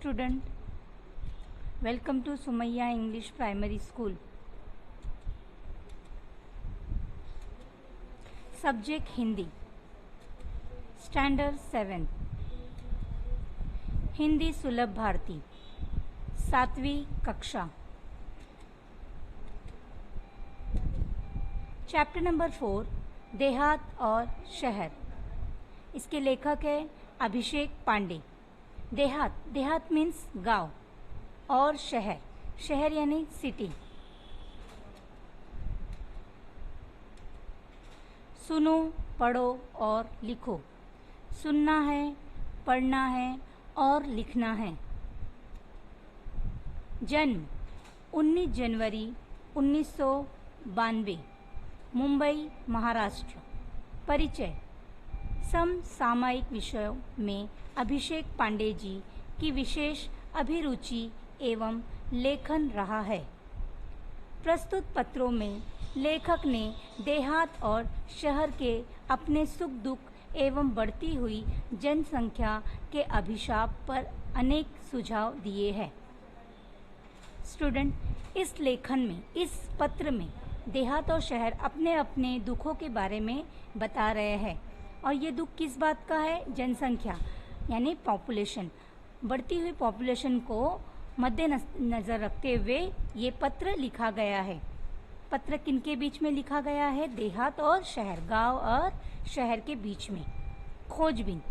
student, welcome to Sumaya English Primary School. Subject Hindi, Standard 7, Hindi सुलभ भारती, 7वीं कक्षा. Chapter number 4, देहात और शहर. इसके लेखक है अभिषेक पांडे. देहात मीन्स गांव और शहर यानी सिटी. सुनो, पढ़ो और लिखो. सुनना है, पढ़ना है और लिखना है. जन्म 19 जनवरी 1992, मुंबई, महाराष्ट्र. परिचय. समसामयिक विषयों में अभिषेक पांडे जी की विशेष अभिरुचि एवं लेखन रहा है. प्रस्तुत पत्रों में लेखक ने देहात और शहर के अपने सुख दुख एवं बढ़ती हुई जनसंख्या के अभिशाप पर अनेक सुझाव दिए हैं. स्टूडेंट, इस लेखन में, इस पत्र में देहात और शहर अपने अपने दुखों के बारे में बता रहे हैं. और ये दुख किस बात का है? जनसंख्या यानी पॉपुलेशन. बढ़ती हुई पॉपुलेशन को मद्देनजर रखते हुए ये पत्र लिखा गया है. पत्र किनके बीच में लिखा गया है? देहात और शहर, गांव और शहर के बीच में. खोजबीन.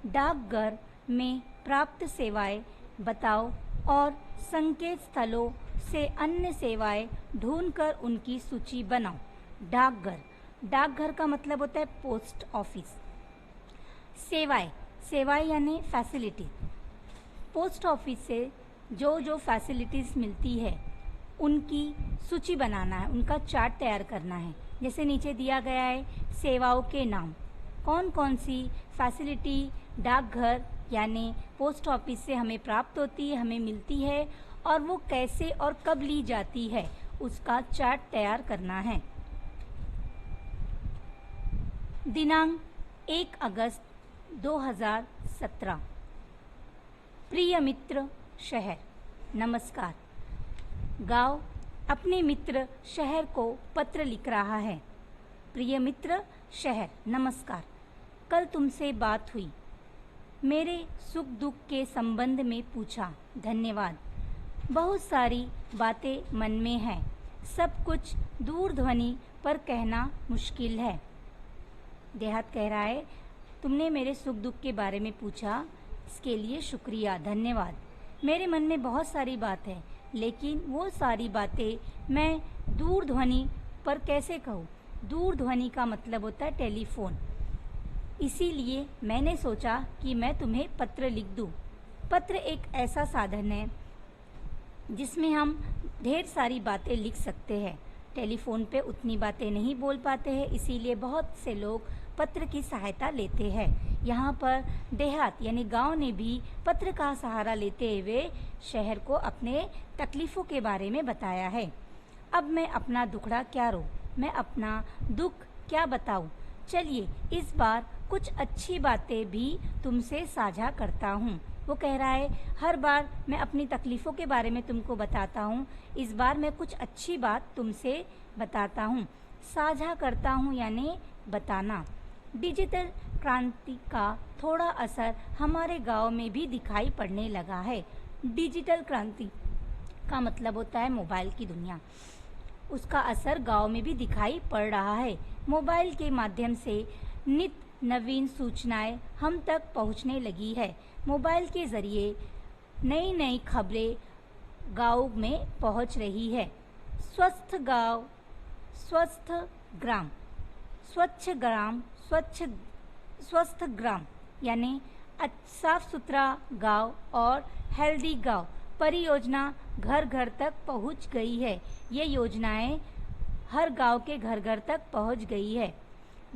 डाकघर में प्राप्त सेवाएं बताओ और संकेत स्थलों से अन्य सेवाएं ढूंढकर उनकी सूची बनाओ. डाकघर का मतलब होता है पोस्ट ऑफिस. सेवाएं यानी फैसिलिटी. पोस्ट ऑफिस से जो फैसिलिटीज मिलती है उनकी सूची बनाना है, उनका चार्ट तैयार करना है. जैसे नीचे दिया गया है सेवाओं के नाम. कौन कौन सी फैसिलिटी डाकघर यानी पोस्ट ऑफिस से हमें प्राप्त होती है, हमें मिलती है, और वो कैसे और कब ली जाती है, उसका चार्ट तैयार करना है. दिनांक 1 अगस्त 2017. प्रिय मित्र शहर, नमस्कार. गांव अपने मित्र शहर को पत्र लिख रहा है. प्रिय मित्र शहर, नमस्कार. कल तुमसे बात हुई. मेरे सुख दुख के संबंध में पूछा. धन्यवाद. बहुत सारी बातें मन में हैं. सब कुछ दूरध्वनि पर कहना मुश्किल है. देहात कह रहा है, तुमने मेरे सुख दुख के बारे में पूछा, इसके लिए शुक्रिया, धन्यवाद. मेरे मन में बहुत सारी बात है, लेकिन वो सारी बातें मैं दूरध्वनि पर कैसे कहूँ? दूरध्वनि का मतलब होता है टेलीफोन. इसीलिए मैंने सोचा कि मैं तुम्हें पत्र लिख दूँ. पत्र एक ऐसा साधन है जिसमें हम ढेर सारी बातें लिख सकते हैं. टेलीफोन पे उतनी बातें नहीं बोल पाते हैं, इसीलिए बहुत से लोग पत्र की सहायता लेते हैं. यहाँ पर देहात यानी गांव ने भी पत्र का सहारा लेते हुए शहर को अपने तकलीफ़ों के बारे में बताया है. अब मैं अपना दुखड़ा क्या रो, मैं अपना दुख क्या बताऊँ. चलिए इस बार कुछ अच्छी बातें भी तुमसे साझा करता हूँ. वो कह रहा है, हर बार मैं अपनी तकलीफ़ों के बारे में तुमको बताता हूँ, इस बार मैं कुछ अच्छी बात तुमसे बताता हूँ. साझा करता हूँ यानी बताना. डिजिटल क्रांति का थोड़ा असर हमारे गांव में भी दिखाई पड़ने लगा है. डिजिटल क्रांति का मतलब होता है मोबाइल की दुनिया. उसका असर गांव में भी दिखाई पड़ रहा है. मोबाइल के माध्यम से नित्य नवीन सूचनाएं हम तक पहुंचने लगी है. मोबाइल के ज़रिए नई नई खबरें गाँव में पहुंच रही है. स्वस्थ गांव, स्वस्थ ग्राम, स्वच्छ ग्राम, स्वस्थ ग्राम यानी साफ सुथरा गांव और हेल्दी गांव परियोजना घर घर तक पहुंच गई है. ये योजनाएं हर गांव के घर घर तक पहुंच गई है.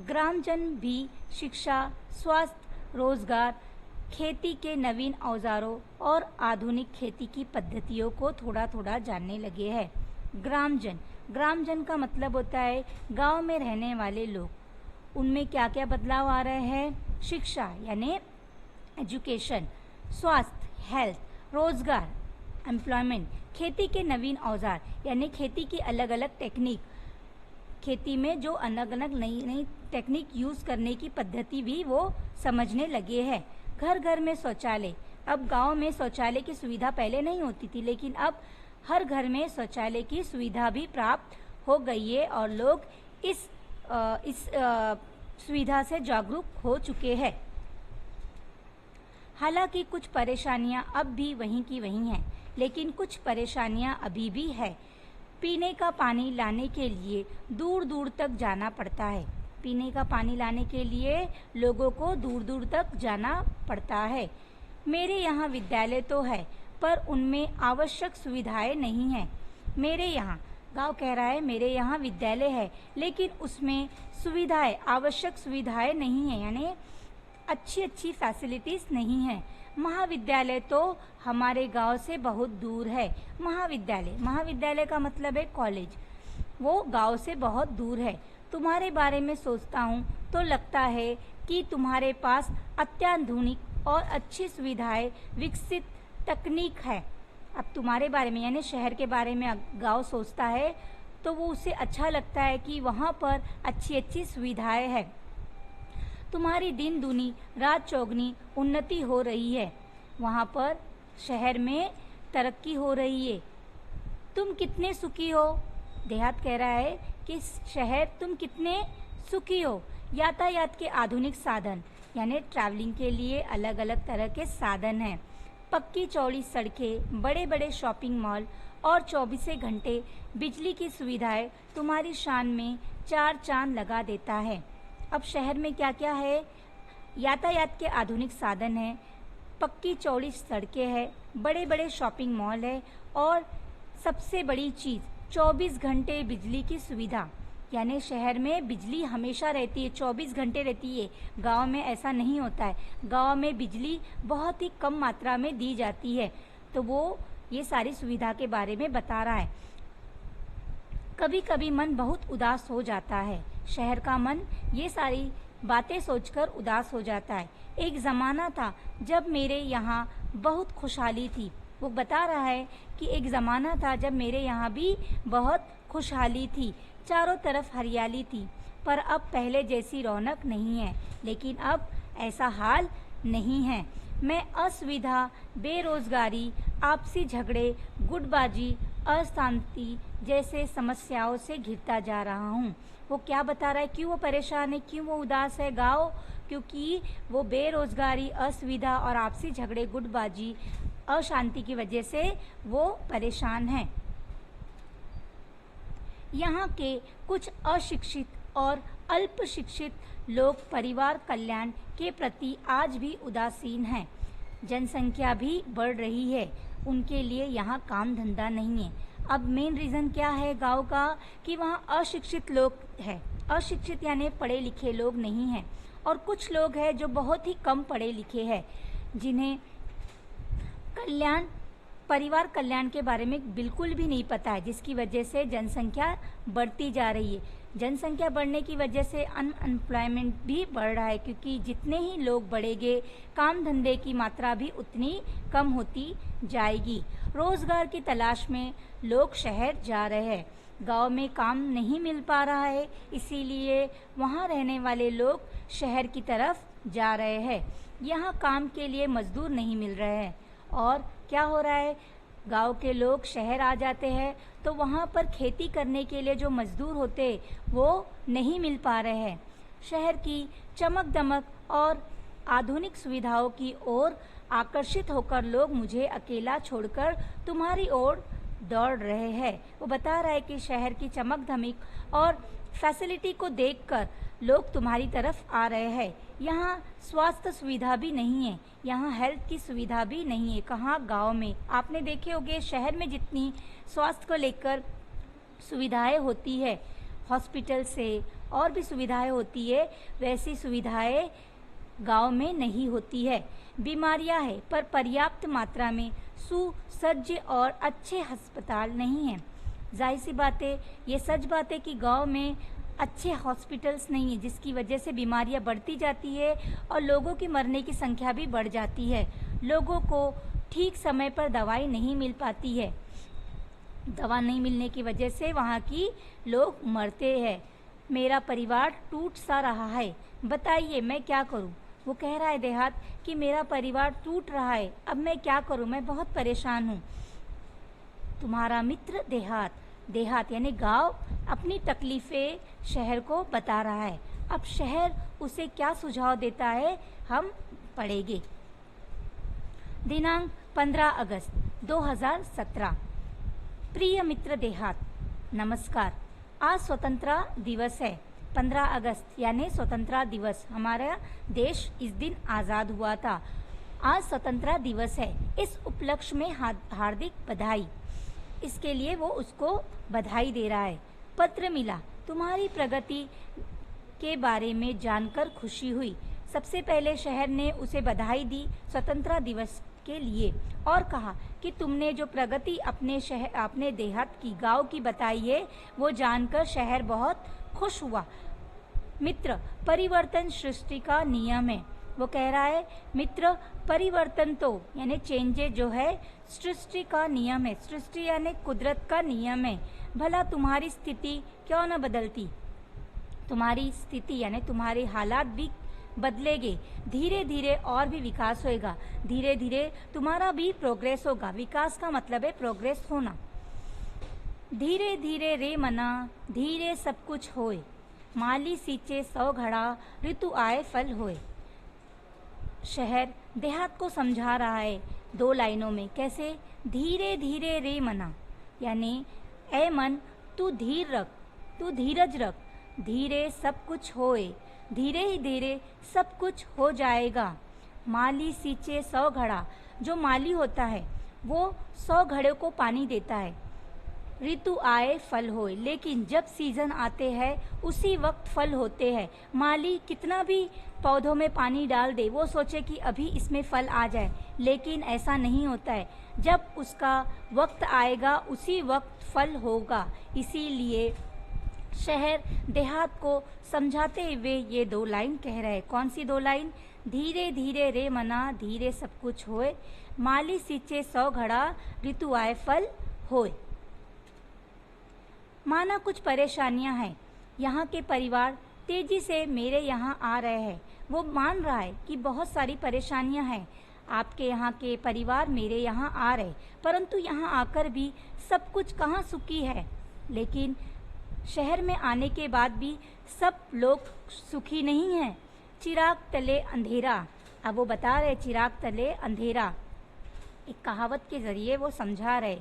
ग्रामजन भी शिक्षा, स्वास्थ्य, रोजगार, खेती के नवीन औजारों और आधुनिक खेती की पद्धतियों को थोड़ा थोड़ा जानने लगे हैं. ग्रामजन का मतलब होता है गांव में रहने वाले लोग. उनमें क्या क्या बदलाव आ रहे हैं? शिक्षा यानी एजुकेशन, स्वास्थ्य हेल्थ रोजगार, एम्प्लॉयमेंट, खेती के नवीन औजार यानी खेती की अलग अलग टेक्निक, खेती में जो अलग अलग नई नई टेक्निक यूज़ करने की पद्धति भी वो समझने लगे हैं। घर घर में शौचालय, अब गांव में शौचालय की सुविधा पहले नहीं होती थी, लेकिन अब हर घर में शौचालय की सुविधा भी प्राप्त हो गई है और लोग इस सुविधा से जागरूक हो चुके हैं। हालांकि कुछ परेशानियां अब भी वहीं की वहीं हैं, लेकिन कुछ परेशानियां अभी भी है। पीने का पानी लाने के लिए दूर दूर तक जाना पड़ता है। पीने का पानी लाने के लिए लोगों को दूर दूर तक जाना पड़ता है। मेरे यहाँ विद्यालय तो है, पर उनमें आवश्यक सुविधाएं नहीं हैं। मेरे यहाँ, गांव कह रहा है मेरे यहाँ विद्यालय है, लेकिन उसमें सुविधाएं, आवश्यक सुविधाएं नहीं है, यानी अच्छी फैसिलिटीज नहीं है। महाविद्यालय तो हमारे गांव से बहुत दूर है। महाविद्यालय का मतलब है कॉलेज, वो गांव से बहुत दूर है। तुम्हारे बारे में सोचता हूँ तो लगता है कि तुम्हारे पास अत्याधुनिक और अच्छी सुविधाएं, विकसित तकनीक है। अब तुम्हारे बारे में यानी शहर के बारे में गांव सोचता है तो वो उसे अच्छा लगता है कि वहाँ पर अच्छी सुविधाएं हैं। तुम्हारी दिन दूनी रात चौगनी उन्नति हो रही है। वहाँ पर शहर में तरक्की हो रही है। तुम कितने सुखी हो? देहात कह रहा है कि शहर तुम कितने सुखी हो। यातायात के आधुनिक साधन यानी ट्रैवलिंग के लिए अलग अलग तरह के साधन हैं। पक्की चौड़ी सड़कें, बड़े बड़े शॉपिंग मॉल और 24 घंटे बिजली की सुविधाएं तुम्हारी शान में चार चांद लगा देता है। अब शहर में क्या क्या है? यातायात के आधुनिक साधन है, पक्की चौड़ी सड़कें हैं, बड़े बड़े शॉपिंग मॉल है और सबसे बड़ी चीज़ 24 घंटे बिजली की सुविधा। यानी शहर में बिजली हमेशा रहती है, 24 घंटे रहती है। गांव में ऐसा नहीं होता है। गांव में बिजली बहुत ही कम मात्रा में दी जाती है। तो वो ये सारी सुविधा के बारे में बता रहा है। कभी कभी मन बहुत उदास हो जाता है। शहर का मन ये सारी बातें सोचकर उदास हो जाता है। एक ज़माना था जब मेरे यहाँ बहुत खुशहाली थी। वो बता रहा है कि एक ज़माना था जब मेरे यहाँ भी बहुत खुशहाली थी, चारों तरफ हरियाली थी, पर अब पहले जैसी रौनक नहीं है। लेकिन अब ऐसा हाल नहीं है। मैं असुविधा, बेरोजगारी, आपसी झगड़े, गुटबाजी, अशांति जैसे समस्याओं से घिरता जा रहा हूँ। वो क्या बता रहा है, क्यों वो परेशान है, क्यों वो उदास है गाँव? क्योंकि वो बेरोजगारी, असुविधा और आपसी झगड़े, गुटबाजी, अशांति की वजह से वो परेशान हैं। यहाँ के कुछ अशिक्षित और अल्प शिक्षित लोग परिवार कल्याण के प्रति आज भी उदासीन हैं। जनसंख्या भी बढ़ रही है, उनके लिए यहाँ काम धंधा नहीं है। अब मेन रीज़न क्या है गांव का कि वहाँ अशिक्षित लोग हैं। अशिक्षित यानी पढ़े लिखे लोग नहीं हैं, और कुछ लोग हैं जो बहुत ही कम पढ़े लिखे हैं, जिन्हें परिवार कल्याण के बारे में बिल्कुल भी नहीं पता है, जिसकी वजह से जनसंख्या बढ़ती जा रही है। जनसंख्या बढ़ने की वजह से अनएम्प्लॉयमेंट भी बढ़ रहा है, क्योंकि जितने ही लोग बढ़ेंगे काम धंधे की मात्रा भी उतनी कम होती जाएगी। रोजगार की तलाश में लोग शहर जा रहे हैं। गांव में काम नहीं मिल पा रहा है, इसीलिए वहां रहने वाले लोग शहर की तरफ जा रहे हैं। यहाँ काम के लिए मजदूर नहीं मिल रहे हैं, और क्या हो रहा है, गांव के लोग शहर आ जाते हैं तो वहाँ पर खेती करने के लिए जो मजदूर होते वो नहीं मिल पा रहे हैं। शहर की चमक दमक और आधुनिक सुविधाओं की ओर आकर्षित होकर लोग मुझे अकेला छोड़कर तुम्हारी ओर दौड़ रहे हैं। वो बता रहा है कि शहर की चमक धमक और फैसिलिटी को देखकर लोग तुम्हारी तरफ आ रहे हैं। यहाँ स्वास्थ्य सुविधा भी नहीं है, यहाँ हेल्थ की सुविधा भी नहीं है। कहाँ? गांव में। आपने देखे होंगे शहर में जितनी स्वास्थ्य को लेकर सुविधाएं होती है, हॉस्पिटल से और भी सुविधाएं होती है, वैसी सुविधाएं गांव में नहीं होती है। बीमारियां हैं, पर पर्याप्त मात्रा में सुसज्ज और अच्छे अस्पताल नहीं हैं। जाहिर सी बात है, ये सच बात है कि गांव में अच्छे हॉस्पिटल्स नहीं है, जिसकी वजह से बीमारियां बढ़ती जाती है और लोगों की मरने की संख्या भी बढ़ जाती है। लोगों को ठीक समय पर दवाई नहीं मिल पाती है। दवा नहीं मिलने की वजह से वहाँ की लोग मरते हैं। मेरा परिवार टूट सा रहा है, बताइए मैं क्या करूँ। वो कह रहा है देहात कि मेरा परिवार टूट रहा है, अब मैं क्या करूँ, मैं बहुत परेशान हूँ। तुम्हारा मित्र देहात, देहात यानी गांव, अपनी तकलीफ़ें शहर को बता रहा है। अब शहर उसे क्या सुझाव देता है हम पढ़ेंगे। दिनांक 15 अगस्त 2017। प्रिय मित्र देहात, नमस्कार। आज स्वतंत्रता दिवस है। 15 अगस्त यानी स्वतंत्रता दिवस। हमारा देश इस दिन आज़ाद हुआ था। आज स्वतंत्रता दिवस है। इस उपलक्ष्य में हार्दिक बधाई। इसके लिए वो उसको बधाई दे रहा है। पत्र मिला, तुम्हारी प्रगति के बारे में जानकर खुशी हुई। सबसे पहले शहर ने उसे बधाई दी स्वतंत्रता दिवस के लिए और कहा कि तुमने जो प्रगति अपने देहात की, गांव की बताई है, वो जानकर शहर बहुत खुश हुआ। मित्र, परिवर्तन सृष्टि का नियम है। वो कह रहा है मित्र, परिवर्तन तो यानी चेंजेज जो है सृष्टि का नियम है। सृष्टि यानी कुदरत का नियम है। भला तुम्हारी स्थिति क्यों न बदलती। तुम्हारी स्थिति यानी तुम्हारे हालात भी बदलेंगे। धीरे धीरे और भी विकास होएगा। धीरे धीरे तुम्हारा भी प्रोग्रेस होगा। विकास का मतलब है प्रोग्रेस होना। धीरे धीरे रे मना, धीरे सब कुछ होए। माली सींचे 100 घड़ा, ऋतु आए फल होए। शहर देहात को समझा रहा है 2 लाइनों में। कैसे? धीरे धीरे रे मना यानी ए मन, तू धीर रख, तू धीरज रख। धीरे सब कुछ होए, धीरे ही धीरे सब कुछ हो जाएगा। माली सींचे 100 घड़ा, जो माली होता है वो 100 घड़े को पानी देता है। ऋतु आए फल होए, लेकिन जब सीजन आते हैं उसी वक्त फल होते हैं। माली कितना भी पौधों में पानी डाल दे, वो सोचे कि अभी इसमें फल आ जाए, लेकिन ऐसा नहीं होता है। जब उसका वक्त आएगा उसी वक्त फल होगा। इसीलिए शहर देहात को समझाते हुए ये 2 लाइन कह रहे हैं। कौन सी 2 लाइन? धीरे धीरे रे मना, धीरे सब कुछ होए। माली सींचे 100 घड़ा, ऋतु आए फल होए। माना कुछ परेशानियां हैं। यहाँ के परिवार तेजी से मेरे यहाँ आ रहे हैं। वो मान रहा है कि बहुत सारी परेशानियां हैं। आपके यहाँ के परिवार मेरे यहाँ आ रहे, परंतु यहाँ आकर भी सब कुछ कहाँ सुखी है। लेकिन शहर में आने के बाद भी सब लोग सुखी नहीं हैं। चिराग तले अंधेरा। अब वो बता रहे चिराग तले अंधेरा। एक कहावत के जरिए वो समझा रहे।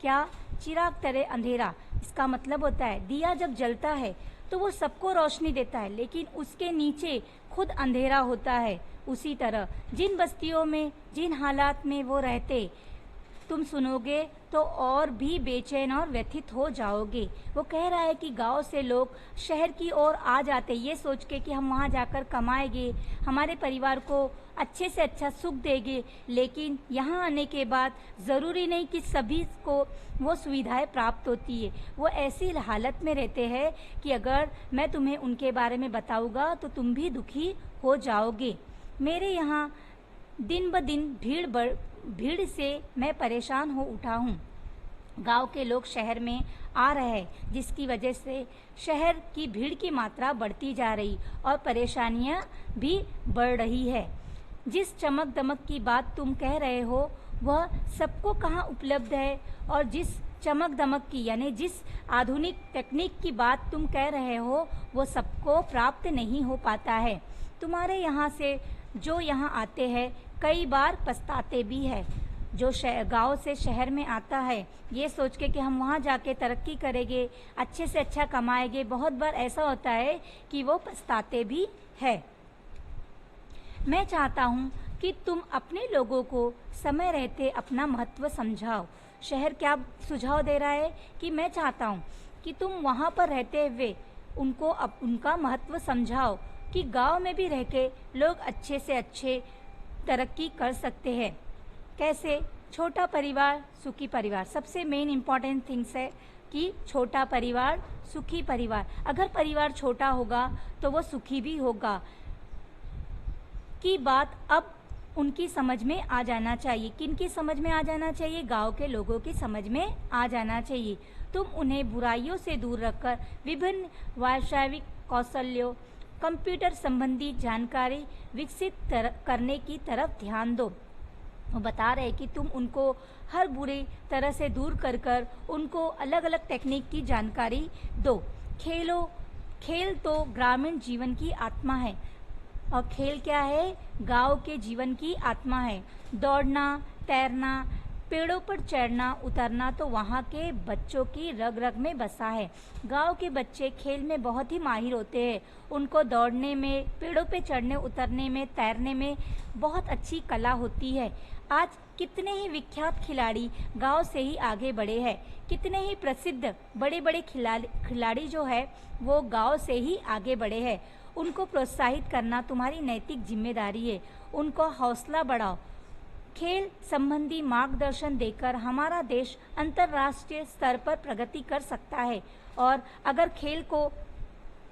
क्या? चिराग तले अंधेरा, इसका मतलब होता है दिया जब जलता है तो वो सबको रोशनी देता है, लेकिन उसके नीचे खुद अंधेरा होता है। उसी तरह जिन बस्तियों में, जिन हालात में वो रहते, तुम सुनोगे तो और भी बेचैन और व्यथित हो जाओगे। वो कह रहा है कि गांव से लोग शहर की ओर आ जाते ये सोच के कि हम वहाँ जाकर कमाएंगे, हमारे परिवार को अच्छे से अच्छा सुख देंगे, लेकिन यहाँ आने के बाद ज़रूरी नहीं कि सभी को वो सुविधाएं प्राप्त होती है। वो ऐसी हालत में रहते हैं कि अगर मैं तुम्हें उनके बारे में बताऊँगा तो तुम भी दुखी हो जाओगे। मेरे यहाँ दिन ब दिन भीड़ से मैं परेशान हो उठा हूँ। गांव के लोग शहर में आ रहे हैं, जिसकी वजह से शहर की भीड़ की मात्रा बढ़ती जा रही और परेशानियां भी बढ़ रही है। जिस चमक दमक की बात तुम कह रहे हो वह सबको कहाँ उपलब्ध है, और जिस चमक दमक की यानी जिस आधुनिक तकनीक की बात तुम कह रहे हो वो सबको प्राप्त नहीं हो पाता है। तुम्हारे यहाँ से जो यहाँ आते हैं कई बार पछताते भी है। जो गांव से शहर में आता है ये सोच के कि हम वहाँ जाके तरक्की करेंगे, अच्छे से अच्छा कमाएंगे, बहुत बार ऐसा होता है कि वो पछताते भी है। मैं चाहता हूँ कि तुम अपने लोगों को समय रहते अपना महत्व समझाओ। शहर क्या सुझाव दे रहा है कि मैं चाहता हूँ कि तुम वहाँ पर रहते हुए उनको उनका महत्व समझाओ कि गांव में भी रह के लोग अच्छे से अच्छे तरक्की कर सकते हैं। कैसे? छोटा परिवार सुखी परिवार, सबसे मेन इम्पॉर्टेंट थिंग्स है कि छोटा परिवार सुखी परिवार। अगर परिवार छोटा होगा तो वो सुखी भी होगा। की बात अब उनकी समझ में आ जाना चाहिए। किनकी समझ में आ जाना चाहिए? गांव के लोगों की समझ में आ जाना चाहिए। तुम उन्हें बुराइयों से दूर रखकर विभिन्न व्यावसायिक कौशल्यों, कंप्यूटर संबंधी जानकारी विकसित करने की तरफ ध्यान दो। वो बता रहे कि तुम उनको हर बुरी तरह से दूर कर कर उनको अलग अलग टेक्निक की जानकारी दो। खेल तो ग्रामीण जीवन की आत्मा है, और खेल क्या है? गांव के जीवन की आत्मा है। दौड़ना, तैरना, पेड़ों पर चढ़ना उतरना तो वहाँ के बच्चों की रग रग में बसा है। गांव के बच्चे खेल में बहुत ही माहिर होते हैं। उनको दौड़ने में, पेड़ों पे चढ़ने उतरने में, तैरने में बहुत अच्छी कला होती है। आज कितने ही विख्यात खिलाड़ी गांव से ही आगे बढ़े हैं। कितने ही प्रसिद्ध बड़े बड़े खिलाड़ी जो है वो गांव से ही आगे बढ़े हैं। उनको प्रोत्साहित करना तुम्हारी नैतिक जिम्मेदारी है। उनको हौसला बढ़ाओ। खेल संबंधी मार्गदर्शन देकर हमारा देश अंतर्राष्ट्रीय स्तर पर प्रगति कर सकता है, और अगर खेल को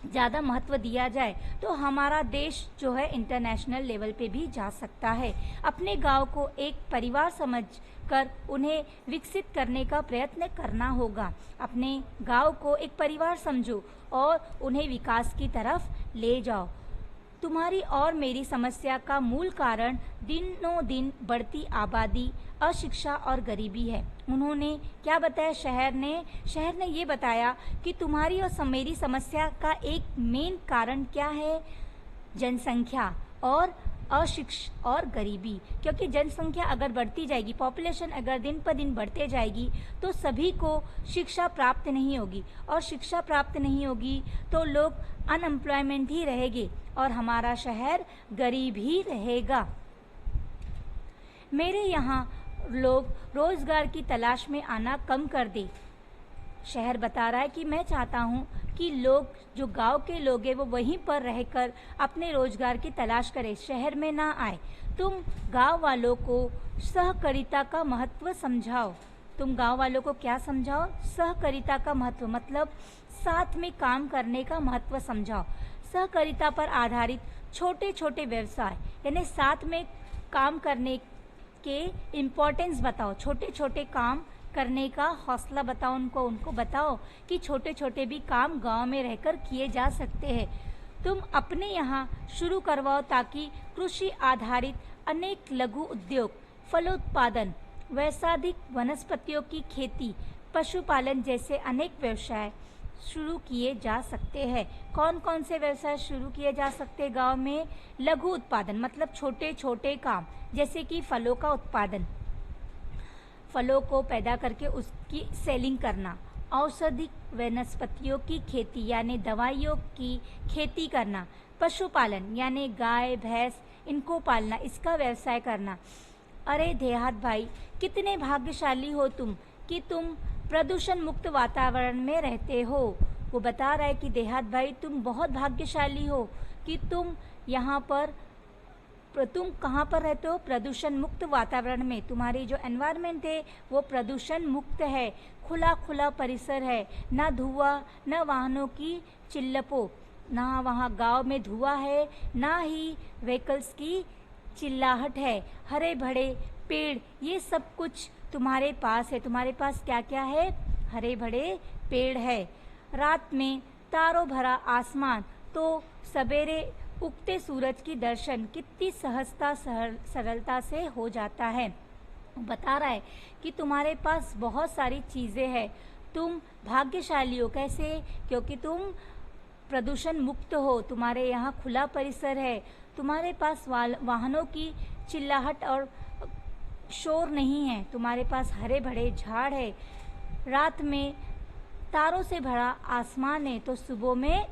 ज़्यादा महत्व दिया जाए तो हमारा देश जो है इंटरनेशनल लेवल पे भी जा सकता है। अपने गांव को एक परिवार समझकर उन्हें विकसित करने का प्रयत्न करना होगा। अपने गांव को एक परिवार समझो और उन्हें विकास की तरफ ले जाओ। तुम्हारी और मेरी समस्या का मूल कारण दिनों दिन बढ़ती आबादी, अशिक्षा और गरीबी है। उन्होंने क्या बताया? शहर ने ये बताया कि तुम्हारी और मेरी समस्या का एक मेन कारण क्या है? जनसंख्या और अशिक्षा और गरीबी। क्योंकि जनसंख्या अगर बढ़ती जाएगी, पॉपुलेशन अगर दिन पर दिन बढ़ते जाएगी तो सभी को शिक्षा प्राप्त नहीं होगी, और शिक्षा प्राप्त नहीं होगी तो लोग अनएम्प्लॉयमेंट ही रहेंगे और हमारा शहर गरीब ही रहेगा। मेरे यहाँ लोग रोजगार की तलाश में आना कम कर दे। शहर बता रहा है कि मैं चाहता हूँ कि लोग, जो गांव के लोग हैं, वो वहीं पर रहकर अपने रोजगार की तलाश करें, शहर में ना आए। तुम गांव वालों को सहकारिता का महत्व समझाओ। तुम गांव वालों को क्या समझाओ? सहकारिता का महत्व, मतलब साथ में काम करने का महत्व समझाओ। सहकारिता पर आधारित छोटे छोटे व्यवसाय, यानी साथ में काम करने के इम्पोर्टेंस बताओ। छोटे छोटे काम करने का हौसला बताओ उनको बताओ कि छोटे छोटे भी काम गांव में रहकर किए जा सकते हैं। तुम अपने यहाँ शुरू करवाओ ताकि कृषि आधारित अनेक लघु उद्योग, फलोत्पादन, वैसाधिक वनस्पतियों की खेती, पशुपालन जैसे अनेक व्यवसाय शुरू किए जा सकते हैं। कौन कौन से व्यवसाय शुरू किए जा सकते हैं गांव में? लघु उत्पादन मतलब छोटे छोटे काम, जैसे कि फलों का उत्पादन, फलों को पैदा करके उसकी सेलिंग करना, औषधि वनस्पतियों की खेती यानी दवाइयों की खेती करना, पशुपालन यानी गाय भैंस इनको पालना, इसका व्यवसाय करना। अरे देहात भाई, कितने भाग्यशाली हो तुम कि तुम प्रदूषण मुक्त वातावरण में रहते हो। वो बता रहा है कि देहात भाई तुम बहुत भाग्यशाली हो कि तुम यहाँ पर, तुम कहाँ पर रहते हो? प्रदूषण मुक्त वातावरण में। तुम्हारी जो एनवायरनमेंट है वो प्रदूषण मुक्त है, खुला खुला परिसर है, ना धुआं, ना वाहनों की चिल्लपों, ना वहाँ गांव में धुआं है, ना ही व्हीकल्स की चिल्लाहट है। हरे भरे पेड़, ये सब कुछ तुम्हारे पास है। तुम्हारे पास क्या क्या है? हरे भरे पेड़ है। रात में तारों भरा आसमान, तो सवेरे उगते सूरज की दर्शन कितनी सहजता सरलता से हो जाता है। बता रहा है कि तुम्हारे पास बहुत सारी चीज़ें हैं, तुम भाग्यशाली हो। कैसे? क्योंकि तुम प्रदूषण मुक्त हो, तुम्हारे यहाँ खुला परिसर है, तुम्हारे पास वाहनों की चिल्लाहट और शोर नहीं है, तुम्हारे पास हरे भरे झाड़ है, रात में तारों से भरा आसमान है, तो सुबह में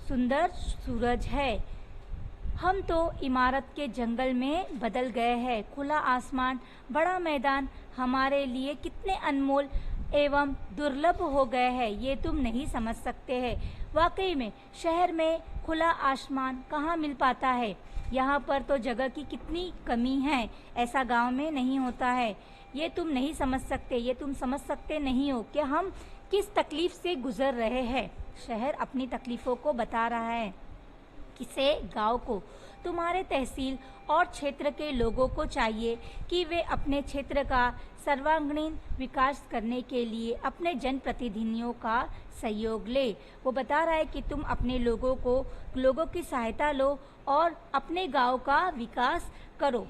सुंदर सूरज है। हम तो इमारत के जंगल में बदल गए हैं। खुला आसमान, बड़ा मैदान हमारे लिए कितने अनमोल एवं दुर्लभ हो गए हैं, ये तुम नहीं समझ सकते हैं। वाकई में शहर में खुला आसमान कहाँ मिल पाता है। यहाँ पर तो जगह की कितनी कमी है, ऐसा गांव में नहीं होता है। ये तुम नहीं समझ सकते, ये तुम समझ सकते नहीं हो कि हम किस तकलीफ से गुजर रहे हैं। शहर अपनी तकलीफ़ों को बता रहा है। किसे गांव को, तुम्हारे तहसील और क्षेत्र के लोगों को चाहिए कि वे अपने क्षेत्र का सर्वांगीण विकास करने के लिए अपने जनप्रतिनिधियों का सहयोग ले। वो बता रहा है कि तुम अपने लोगों की सहायता लो और अपने गांव का विकास करो।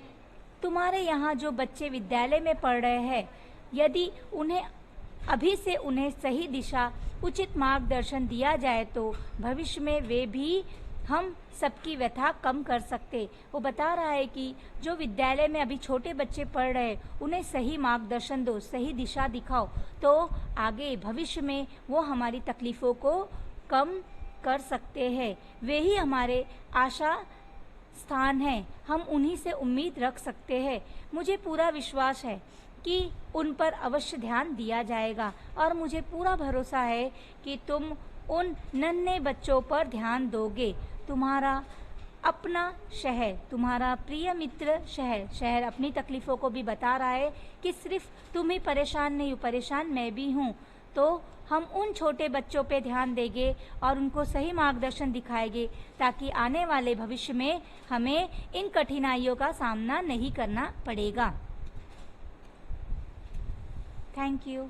तुम्हारे यहाँ जो बच्चे विद्यालय में पढ़ रहे हैं, यदि अभी से उन्हें सही दिशा, उचित मार्गदर्शन दिया जाए तो भविष्य में वे भी हम सबकी व्यथा कम कर सकते। वो बता रहा है कि जो विद्यालय में अभी छोटे बच्चे पढ़ रहे हैं, उन्हें सही मार्गदर्शन दो, सही दिशा दिखाओ, तो आगे भविष्य में वो हमारी तकलीफ़ों को कम कर सकते हैं। वे ही हमारे आशा स्थान हैं, हम उन्हीं से उम्मीद रख सकते हैं। मुझे पूरा विश्वास है कि उन पर अवश्य ध्यान दिया जाएगा और मुझे पूरा भरोसा है कि तुम उन नन्हे बच्चों पर ध्यान दोगे। तुम्हारा अपना शहर, तुम्हारा प्रिय मित्र शहर अपनी तकलीफ़ों को भी बता रहा है कि सिर्फ तुम ही परेशान नहीं हो, परेशान मैं भी हूँ। तो हम उन छोटे बच्चों पे ध्यान देंगे और उनको सही मार्गदर्शन दिखाएंगे ताकि आने वाले भविष्य में हमें इन कठिनाइयों का सामना नहीं करना पड़ेगा। Thank you.